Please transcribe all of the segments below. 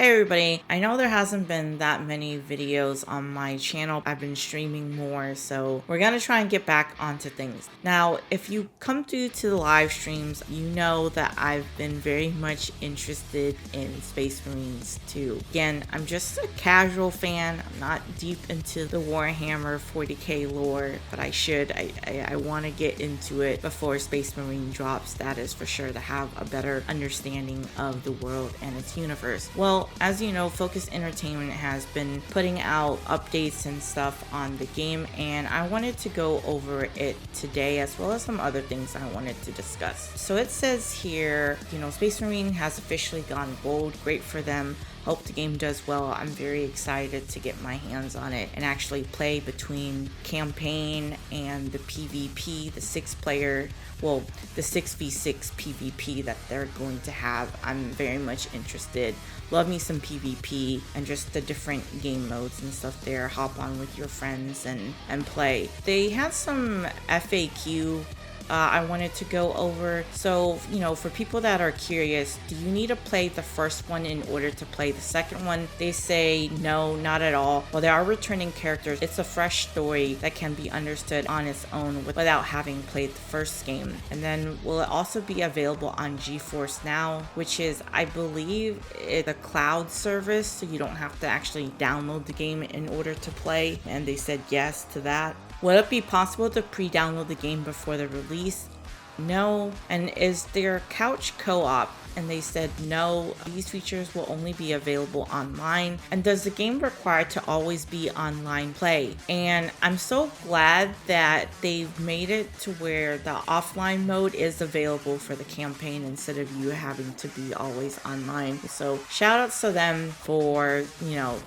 Hey everybody, I know there hasn't been that many videos on my channel. I've been streaming more, so we're gonna try and get back onto things. Now, if you come to the live streams, you know that I've been very much interested in Space Marines too. Again, I'm just a casual fan. I'm not deep into the Warhammer 40k lore, but I should. I want to get into it before Space Marine drops, that is for sure, to have a better understanding of the world and its universe. Well, as you know, Focus Entertainment has been putting out updates and stuff on the game, and I wanted to go over it today as well as some other things I wanted to discuss. So it says here, Space Marine has officially gone gold. Great for them. Hope the game does well. I'm very excited to get my hands on it and actually play between campaign and the PvP, the 6-player, well, the 6v6 PvP that they're going to have. I'm very much interested. Love me some PvP and just the different game modes and stuff there. Hop on with your friends and play. They had some FAQ I wanted to go over. So, for people that are curious, do you need to play the first one in order to play the second one? They say no, not at all. While there are returning characters, it's a fresh story that can be understood on its own without having played the first game. And then will it also be available on GeForce Now, which is, I believe, it's a cloud service, so you don't have to actually download the game in order to play. And they said yes to that. Will it be possible to pre-download the game before the release? No. And is there couch co-op? And they said no, these features will only be available online. And does the game require to always be online play? And I'm so glad that they've made it to where the offline mode is available for the campaign instead of you having to be always online. So shout outs to them for,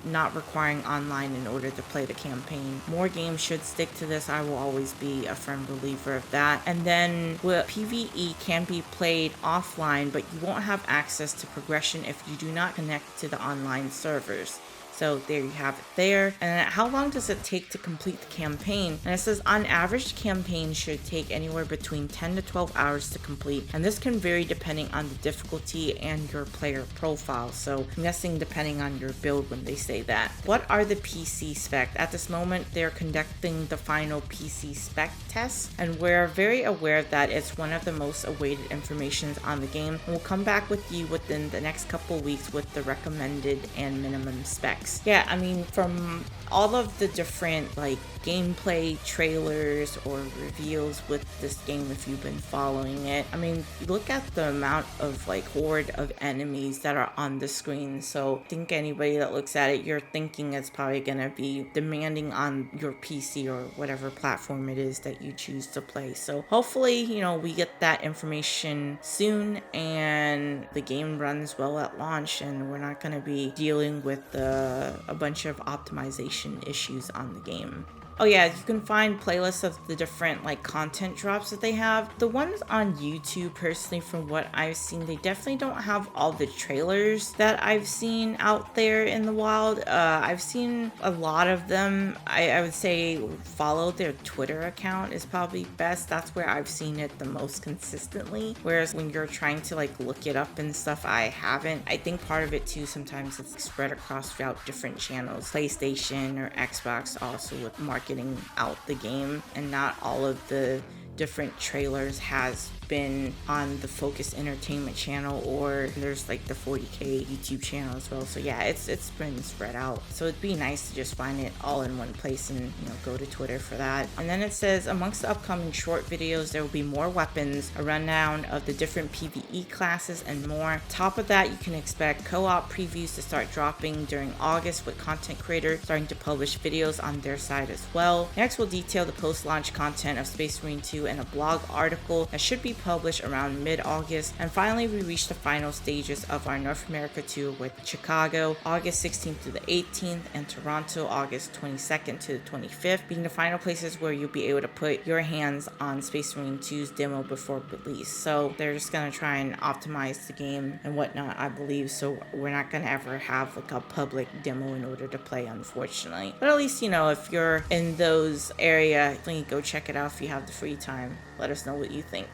not requiring online in order to play the campaign. More games should stick to this. I will always be a firm believer of that. And then PvE can be played offline, but you won't have access to progression if you do not connect to the online servers. So there you have it there. And how long does it take to complete the campaign? And it says on average, the campaign should take anywhere between 10 to 12 hours to complete. And this can vary depending on the difficulty and your player profile. So I'm guessing depending on your build when they say that. What are the PC specs? At this moment, they're conducting the final PC spec tests. And we're very aware that it's one of the most awaited informations on the game. And we'll come back with you within the next couple weeks with the recommended and minimum specs. Yeah, I mean, from all of the different gameplay trailers or reveals with this game, if you've been following it, I mean, look at the amount of horde of enemies that are on the screen. So I think anybody that looks at it, you're thinking it's probably gonna be demanding on your PC or whatever platform it is that you choose to play. So hopefully, we get that information soon and the game runs well at launch and we're not gonna be dealing with a bunch of optimization issues on the game. Oh yeah, you can find playlists of the different content drops that they have. The ones on YouTube, personally, from what I've seen, they definitely don't have all the trailers that I've seen out there in the wild. I've seen a lot of them. I would say follow their Twitter account is probably best. That's where I've seen it the most consistently. Whereas when you're trying to look it up and stuff, I haven't. I think part of it too, sometimes it's spread across throughout different channels. PlayStation or Xbox also with marketing out the game, and not all of the different trailers has been on the Focus Entertainment channel, or there's the 40k YouTube channel as well. So yeah, it's been spread out. So it'd be nice to just find it all in one place and go to Twitter for that. And then it says amongst the upcoming short videos, there will be more weapons, a rundown of the different PvE classes, and more. Top of that, you can expect co-op previews to start dropping during August, with content creators starting to publish videos on their side as well. Next, we'll detail the post-launch content of Space Marine 2 in a blog article that should be published around mid-August. And finally, we reached the final stages of our North America tour, with Chicago August 16th to the 18th and Toronto August 22nd to the 25th being the final places where you'll be able to put your hands on Space Marine 2's demo before release. So they're just gonna try and optimize the game and whatnot, I believe, so we're not gonna ever have a public demo in order to play, unfortunately. But at least, if you're in those area, go check it out if you have the free time. let us know what you think.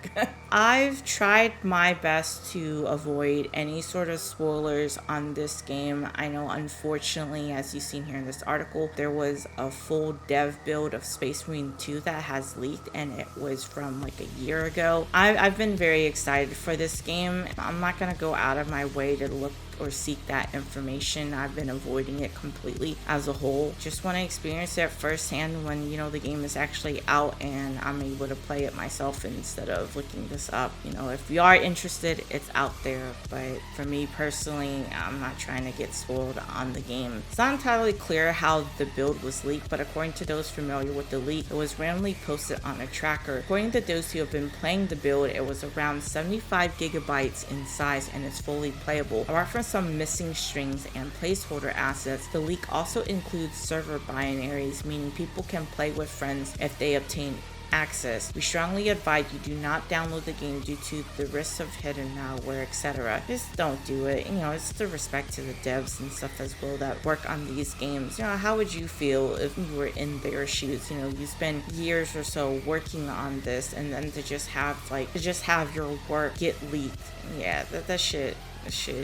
I've tried my best to avoid any sort of spoilers on this game. I know, unfortunately, as you've seen here in this article, there was a full dev build of Space Marine 2 that has leaked, and it was from like a year ago. I've been very excited for this game. I'm not gonna go out of my way to look or seek that information. I've been avoiding it completely as a whole. Just want to experience it firsthand when, you know, the game is actually out and I'm able to play it myself instead of looking this up. You know, if you are interested, it's out there, but for me personally, I'm not trying to get spoiled on the game. It's not entirely clear how the build was leaked, but according to those familiar with the leak, it was randomly posted on a tracker. According to those who have been playing the build, it was around 75 gigabytes in size and it's fully playable. Apart from some missing strings and placeholder assets, the leak also includes server binaries, meaning people can play with friends if they obtain access. We strongly advise you do not download the game due to the risks of hidden malware, etc. Just don't do it. You know, it's the respect to the devs and stuff as well that work on these games. You know, how would you feel if you were in their shoes? You know, you spend years or so working on this, and then to just have your work get leaked. Yeah, that shit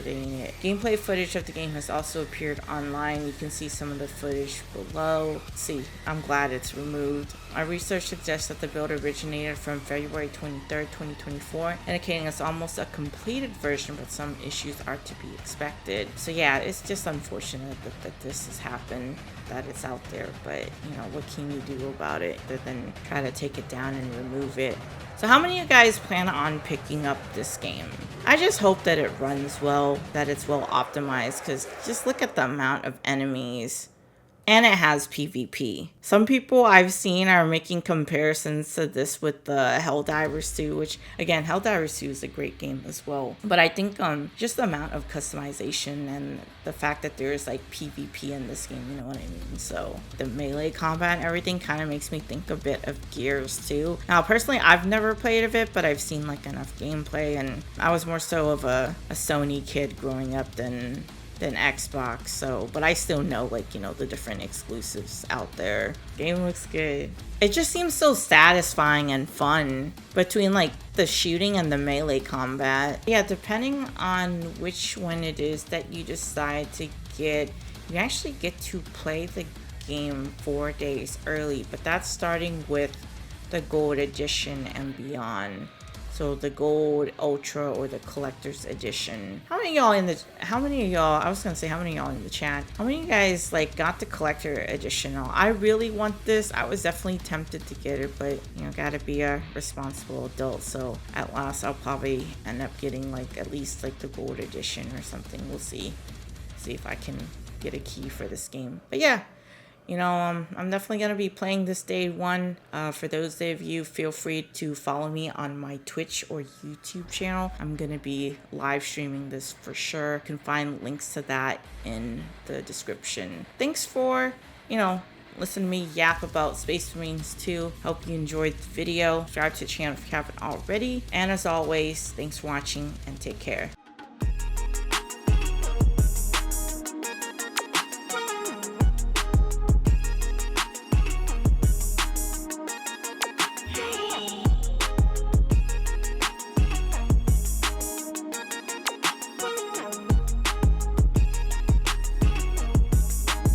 ain't it. Gameplay footage of the game has also appeared online. You can see some of the footage below. See, I'm glad it's removed. My research suggests that the build originated from February 23rd, 2024, indicating it's almost a completed version, but some issues are to be expected. So yeah, it's just unfortunate that this has happened, that it's out there, but you know, what can you do about it other than try to take it down and remove it? So how many of you guys plan on picking up this game? I just hope that it runs well, that it's well optimized, because just look at the amount of enemies. And it has PvP. Some people I've seen are making comparisons to this with the Helldivers 2, which again, Helldivers 2 is a great game as well. But I think just the amount of customization and the fact that there's like PvP in this game, you know what I mean? So the melee combat and everything kind of makes me think a bit of Gears too. Now personally, I've never played of it, but I've seen like enough gameplay, and I was more so of a Sony kid growing up than Xbox, so, but I still know, like, you know, the different exclusives out there. Game looks good. It just seems so satisfying and fun between like the shooting and the melee combat. Yeah, depending on which one it is that you decide to get, you actually get to play the game 4 days early, but that's starting with the gold edition and beyond. So the gold, ultra, or the collector's edition. How many of y'all in the chat? How many of y'all guys like got the collector edition? I really want this. I was definitely tempted to get it, but you know, gotta be a responsible adult. So at last, I'll probably end up getting like at least like the gold edition or something. We'll see. See if I can get a key for this game. But yeah. You know, I'm definitely going to be playing this day one. For those of you, feel free to follow me on my Twitch or YouTube channel. I'm going to be live streaming this for sure. You can find links to that in the description. Thanks for, you know, listening to me yap about Space Marines 2. Hope you enjoyed the video. Subscribe to the channel if you haven't already. And as always, thanks for watching and take care.